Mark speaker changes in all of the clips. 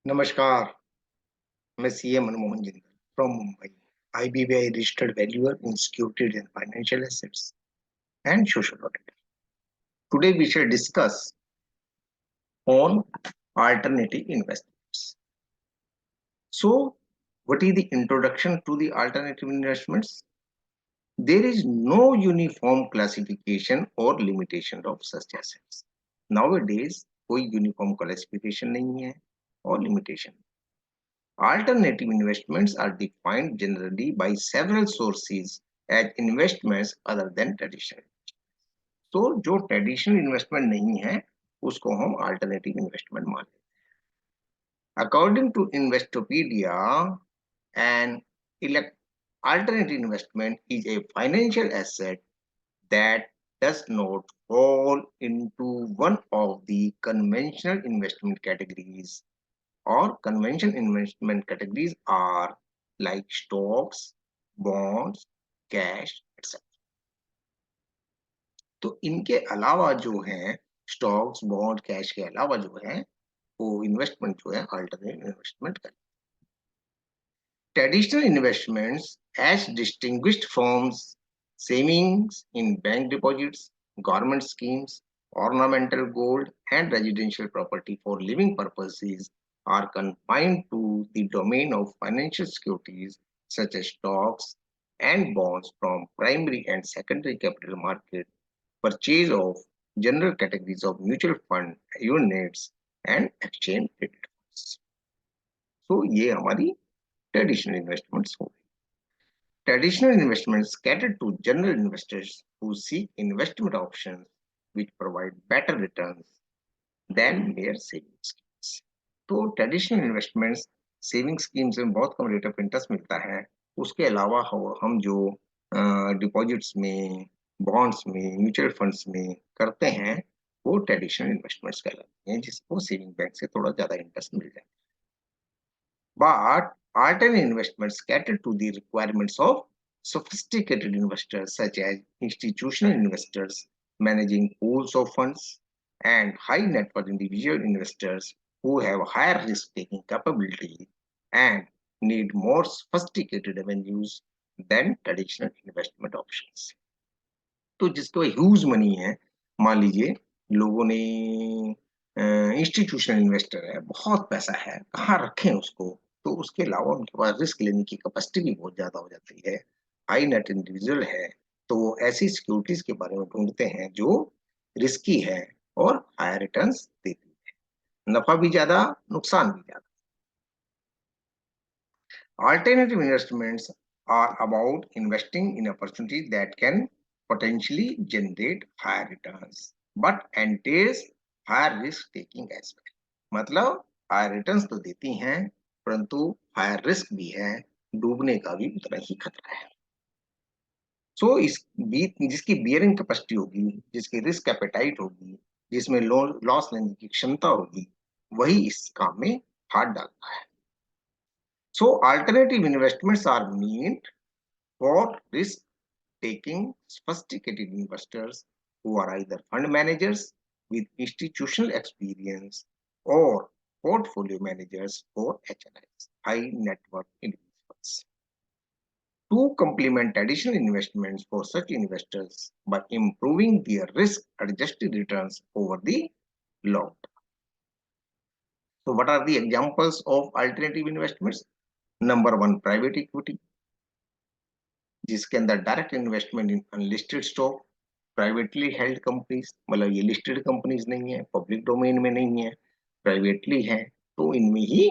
Speaker 1: नमस्कार, मैं CA Manmohan Jindal from Mumbai. IBBI registered valuer in securities and financial assets and social audit. Today we shall discuss on alternative investments. So, what is the introduction to the alternative investments? There is no uniform classification or limitation of such assets. Nowadays, कोई uniform classification नहीं है और limitation. Alternative investments are defined generally by several sources as investments other than traditional. तो जो traditional investment नहीं है उसको हम अल्टरनेटिव इन्वेस्टमेंट मानते हैं. According to Investopedia an alternative investment is a financial asset that does not fall into one of the conventional investment categories. Or conventional investment categories are like stocks, bonds, cash, etc. तो इनके अलावा जो है stocks, bond, cash के अलावा जो है वो इन्वेस्टमेंट जो है अल्टरनेटिव इन्वेस्टमेंट कर. Traditional investments as distinguished from savings in bank deposits, government schemes, ornamental gold and residential property for living purposes are confined to the domain of financial securities such as stocks and bonds from primary and secondary capital market, purchase of general categories of mutual fund units and exchange traded funds. So ये हमारी traditional investments हो गई. Traditional investments cater to general investors who seek investment options which provide better returns than their savings schemes. तो traditional investments saving schemes में बहुत कम rate of interest मिलता है. उसके अलावा हम जो डिपॉजिट्स में, बॉन्ड्स में, म्यूचुअल फंड्स में करते हैं वो ट्रेडिशनल इन्वेस्टमेंट्स कहलाते हैं जिसको सेविंग बैंक से थोड़ा ज्यादा इंटरेस्ट मिल जाए. But alternate investments cater to the requirements of sophisticated investors such as institutional investors managing pools of funds and high net worth individual investors who have higher risk taking capability and need more sophisticated avenues than traditional investment options. तो जिसको huge money है, मान लीजिए लोगों ने institutional investor है, बहुत पैसा है, कहाँ रखें उसको, तो उसके अलावा उनके पास रिस्क लेने की कैपेसिटी भी बहुत ज्यादा हो जाती है, हाई नेट इंडिविजुअल है, तो वो ऐसी सिक्योरिटीज के बारे में ढूंढते हैं जो रिस्की है और हायर रिटर्न्स देती है, नफा भी ज्यादा, नुकसान भी ज्यादा. Alternative investments are about investing in opportunities that can potentially generate higher returns, but entails higher risk taking as well. मतलब हायर रिटर्न्स तो देती हैं परंतु हायर रिस्क भी है, डूबने का भी उतना ही खतरा है. सो इस जिसकी बियरिंग कैपेसिटी होगी, जिसकी रिस्क एपेटाइट होगी, जिसमें लॉस लेने की क्षमता होगी, वही इस काम में हाथ डालता है. So alternative investments are meant for risk-taking sophisticated investors who are either fund managers with institutional experience or portfolio managers for HNIs, high net worth individuals. To complement traditional investments for such investors by improving their risk-adjusted returns over the long term. So what are the examples of alternative investments? Number one, private equity, जिसके अंदर direct investment इन unlisted stock, privately held companies, मतलब ये listed companies नहीं है, public domain में नहीं है, privately है, तो इनमें ही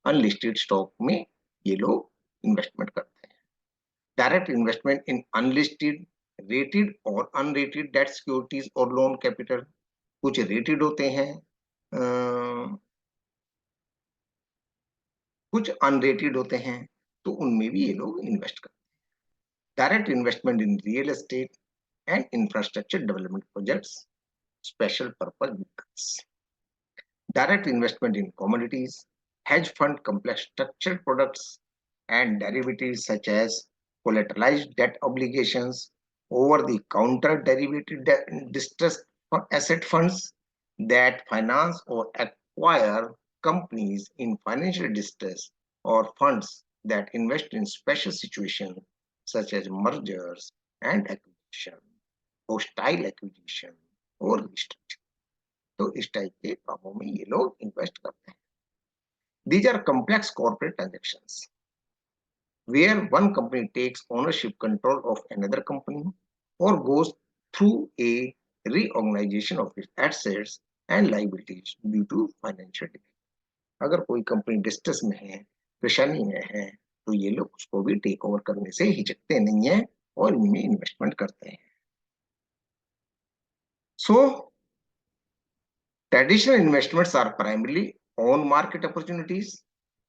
Speaker 1: अनलिस्टेड स्टॉक में ये लोग इन्वेस्टमेंट करते हैं. डायरेक्ट इन्वेस्टमेंट इन अनलिस्टेड, रेटेड और अनरेटेड डेट सिक्योरिटीज और लोन कैपिटल. कुछ रेटेड होते हैं, कुछ अनरेटेड होते हैं, तो उनमें भी ये लोग इन्वेस्ट करते हैं. Direct investment in real estate and infrastructure development projects, special purpose vehicles. Direct investment in commodities, hedge fund complex structured products, and derivatives such as collateralized debt obligations, over-the-counter derivative distressed asset funds that finance or acquire companies in financial distress or funds that invest in special situations such as mergers and acquisition, hostile acquisition और restructuring. तो इस type के कामों में ये लोग invest करते हैं. These are complex corporate transactions where one company takes ownership control of another company or goes through a reorganization of its assets and liabilities due to financial difficulty. अगर कोई कंपनी डिस्ट्रेस में है, परेशानी में है, तो ये लोग उसको भी टेक ओवर करने से हिचकते नहीं है और इनमें इन्वेस्टमेंट करते हैं. So, traditional investments are primarily on market opportunities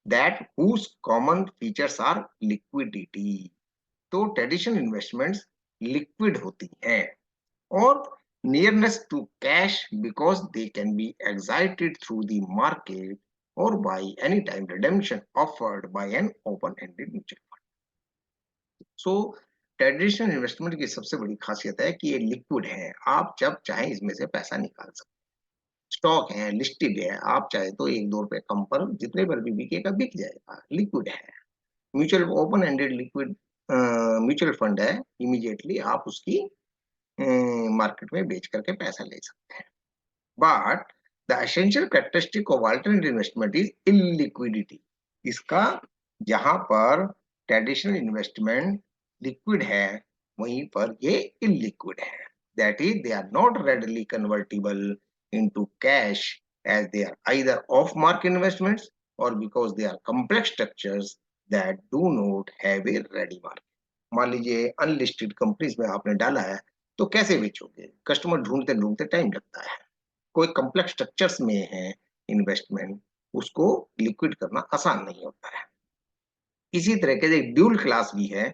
Speaker 1: that whose common features are liquidity. तो ट्रेडिशनल इन्वेस्टमेंट्स लिक्विड होती हैं और nearness to cash because they can be excited through the market or by any time redemption offered by an open-ended mutual fund. So traditional investment की सबसे बड़ी खासियत है कि ये लिक्विड है, आप जब चाहें इसमें से पैसा निकाल सकते हैं. स्टॉक है, लिस्टेड है, आप चाहे तो 1-2 रुपए कम पर जितने पर भी बिकेगा बिक जाएगा, लिक्विड है. Mutual open ended liquid mutual fund है, इमीडिएटली आप उसकी मार्केट में बेच करके पैसा ले सकते हैं. But the essential characteristic of alternative investment is illiquidity. इसका जहां पर ट्रेडिशनल इन्वेस्टमेंट लिक्विड है, वहीं पर ये इलिक्विड है. That is they are not readily convertible into cash as they are either off market investments or because they are complex structures that do not have a ready market. मान लीजिए unlisted companies में आपने डाला है, तो कैसे बेचोगे? Customer ढूंढते ढूंढते टाइम लगता है. कोई कॉम्प्लेक्स स्ट्रक्चर्स में है इन्वेस्टमेंट, उसको लिक्विड करना आसान नहीं होता है. इसी तरह के एक ड्यूल क्लास भी है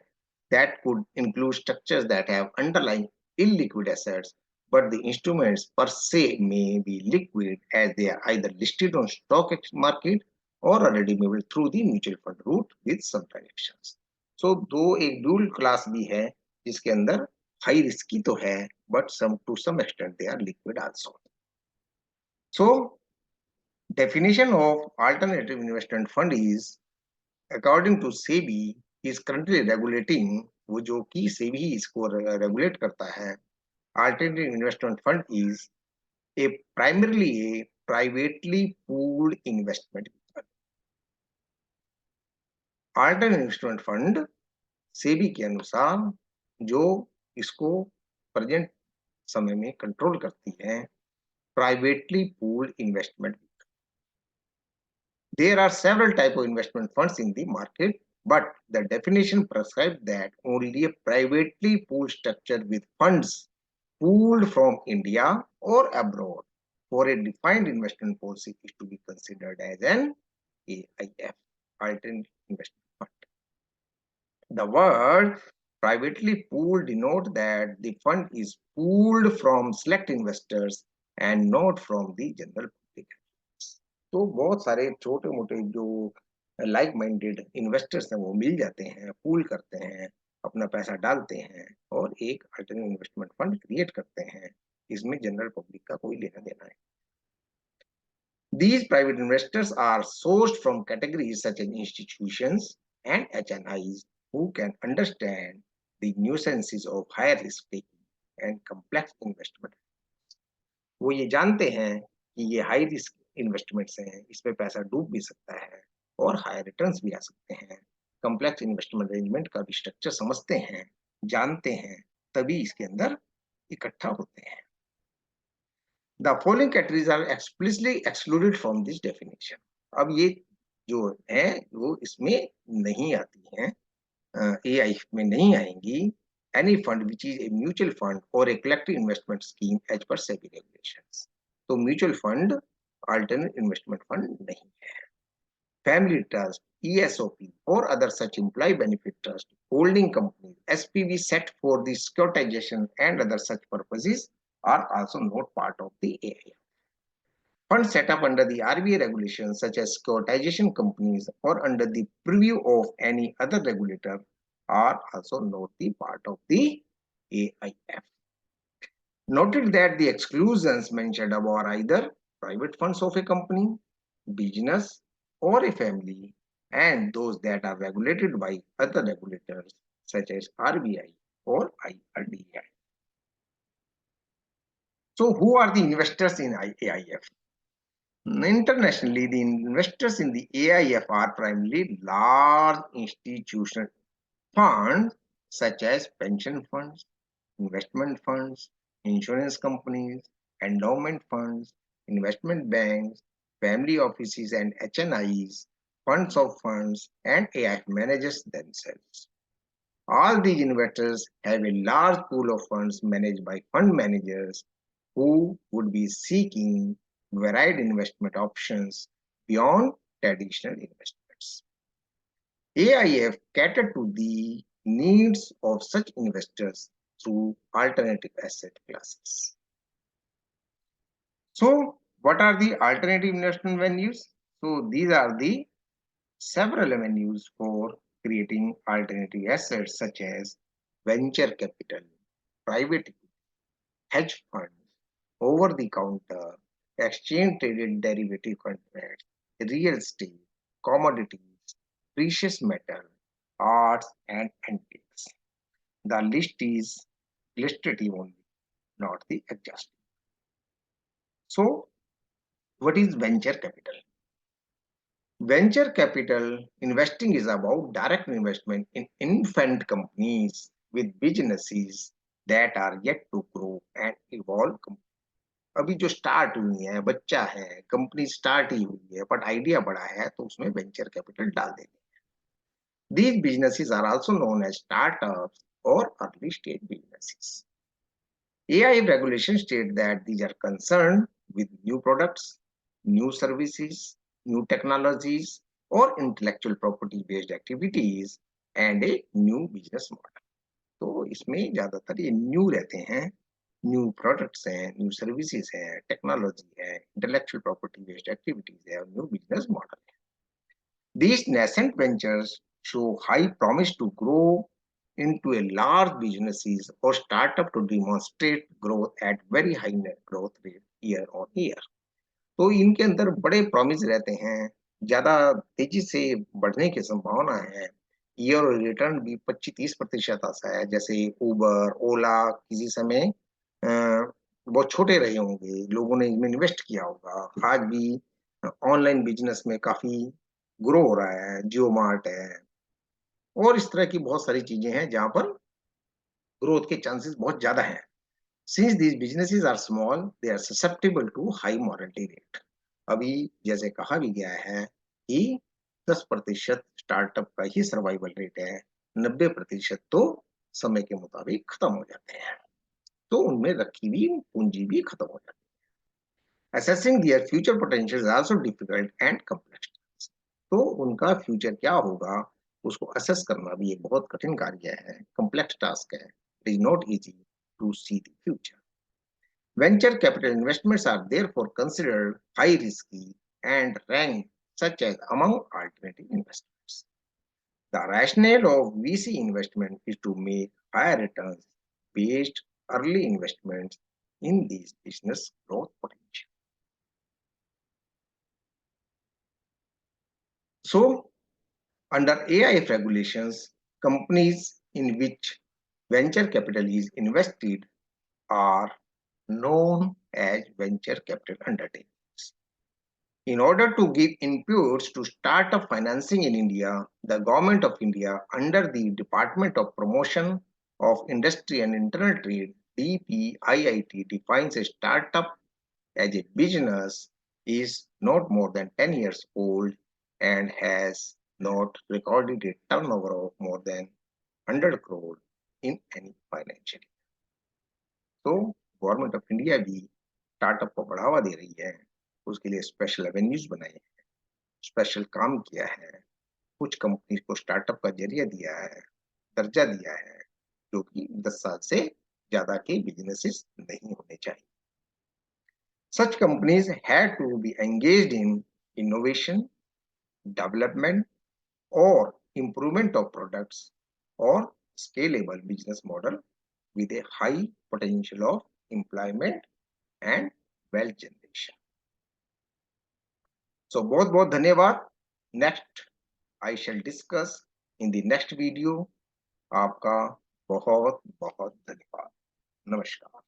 Speaker 1: that could include structures that have underlying illiquid assets, but the instruments per se may be liquid as they are either listed on stock market or are redeemable through the mutual fund route with some transactions. So दो एक dual class भी है जिसके अंदर high risky तो है, but some to some extent they are liquid also. So definition of alternative investment fund is according to SEBI is currently regulating, वो जो कि SEBI इसको रेगुलेट करता है, alternative investment fund is a primarily a privately pooled investment. Alternative investment fund SEBI के अनुसार जो इसको प्रेजेंट समय में कंट्रोल करती है, privately pooled investment. There are several types of investment funds in the market, but the definition prescribes that only a privately pooled structure with funds pooled from India or abroad for a defined investment policy is to be considered as an AIF, Alternative Investment Fund. The word privately pooled denotes that the fund is pooled from select investors and not from the general public. तो बहुत सारे छोटे मोटे जो like minded investors हैं वो मिल जाते हैं, पूल करते हैं, अपना पैसा डालते हैं और एक अल्टरनेटिव इन्वेस्टमेंट फंड क्रिएट करते हैं. इसमें जनरल पब्लिक का कोई लेना देना है. These private investors are sourced from categories such as institutions and HNIs who can understand the nuances of higher risk taking and complex investment. वो ये जानते हैं कि ये हाई रिस्क इन्वेस्टमेंट्स हैं, इसमें पैसा डूब भी सकता है और हाई रिटर्न्स भी आ सकते हैं. कॉम्प्लेक्स इन्वेस्टमेंट अरेंजमेंट का भी स्ट्रक्चर समझते हैं, जानते हैं, तभी इसके अंदर इकट्ठा होते हैं. The following categories are explicitly excluded from this definition. अब ये जो है वो इसमें नहीं आती हैं, AIF में नहीं आएंगी. Any fund which is a mutual fund or a collective investment scheme as per SEBI regulations. तो mutual fund alternate investment fund नहीं है. Family trust, ESOP or other such employee benefit trust, holding companies, SPV set for the securitization and other such purposes are also not part of the AIF. Funds set up under the RBI regulations such as securitization companies or under the purview of any other regulator are also not the part of the AIF. Noted that the exclusions mentioned above are either private funds of a company, business, or a family, and those that are regulated by other regulators such as RBI or IRDAI. So, who are the investors in AIF? Internationally, the investors in the AIF are primarily large institutional funds such as pension funds, investment funds, insurance companies, endowment funds, investment banks, family offices and HNIs, funds of funds, and AIF managers themselves. All these investors have a large pool of funds managed by fund managers who would be seeking varied investment options beyond traditional investments. AIF cater to the needs of such investors through alternative asset classes. So, what are the alternative investment venues? So, these are the several avenues for creating alternative assets such as venture capital, private hedge funds, over the counter, exchange traded derivative contracts, real estate, commodities, precious metal, arts, and antiques. The list is illustrative only, not the exhaustive. So, what is venture capital? Venture capital investing is about direct investment in infant companies with businesses that are yet to grow and evolve. अभी जो start हुई है, बच्चा है, company start ही हुई है, but idea बड़ा है, तो उसमें वेंचर कैपिटल डाल देंगे. These businesses are also known as startups or early stage businesses. AI regulations state that these are concerned with new products, new services, new technologies, or intellectual property based activities and a new business model. तो इसमें ज्यादातर ये new रहते हैं, new products हैं, new services हैं, technology है, intellectual property based activities है और न्यू बिजनेस मॉडल है. These nascent ventures show high promise to grow into a large businesses or startup to demonstrate growth at very high net growth rate year on year. तो इनके अंदर बड़े promise रहते हैं, ज्यादा तेजी से बढ़ने की संभावना है, ईयर रिटर्न भी 25-30% आता है. जैसे उबर, ओला किसी समय बहुत छोटे रहे होंगे, लोगों ने इनमें इन्वेस्ट किया होगा, आज भी ऑनलाइन बिजनेस में काफी ग्रो हो रहा है, जियो मार्ट है और इस तरह की बहुत सारी चीजें हैं जहां पर ग्रोथ के चांसेस बहुत ज्यादा हैं. Since these businesses are small, they are susceptible to high mortality rate. अभी जैसे कहा भी गया है कि 10% स्टार्टअप का ही सर्वाइवल रेट है, 90% तो समय के मुताबिक खत्म हो जाते हैं, तो उनमें रखी हुई पूंजी भी खत्म हो जाती है. Assessing their future potential is also difficult and complex. तो उनका फ्यूचर क्या होगा उसको असेस करना भी एक बहुत कठिन कार्य है, कॉम्प्लेक्स टास्क है. It is not easy to see the future. Venture capital investments are therefore considered high risky and ranked such as among alternative investments. The rationale of VC investment is to make higher returns based early investments in these business growth potential. So, under AIF regulations, companies in which venture capital is invested are known as venture capital undertakings. In order to give inputs to startup financing in India, the Government of India, under the Department of Promotion of Industry and Internal Trade, DPIIT, defines a startup as a business is not more than 10 years old and has not recorded a turnover of more than 100 crore in any financial year. तो government of India भी startup को बढ़ावा दे रही है, उसके लिए special avenues बनाए हैं, स्पेशल काम किया है, कुछ कंपनी को स्टार्टअप का जरिया दिया है, दर्जा दिया है, जो कि 10 साल से ज्यादा के बिजनेसेस नहीं होने चाहिए. Such companies had to be engaged in innovation, development, or improvement of products or scalable business model with a high potential of employment and wealth generation. So बहुत बहुत धन्यवाद. Next I shall discuss in the next video. आपका बहुत बहुत धन्यवाद. नमस्कार.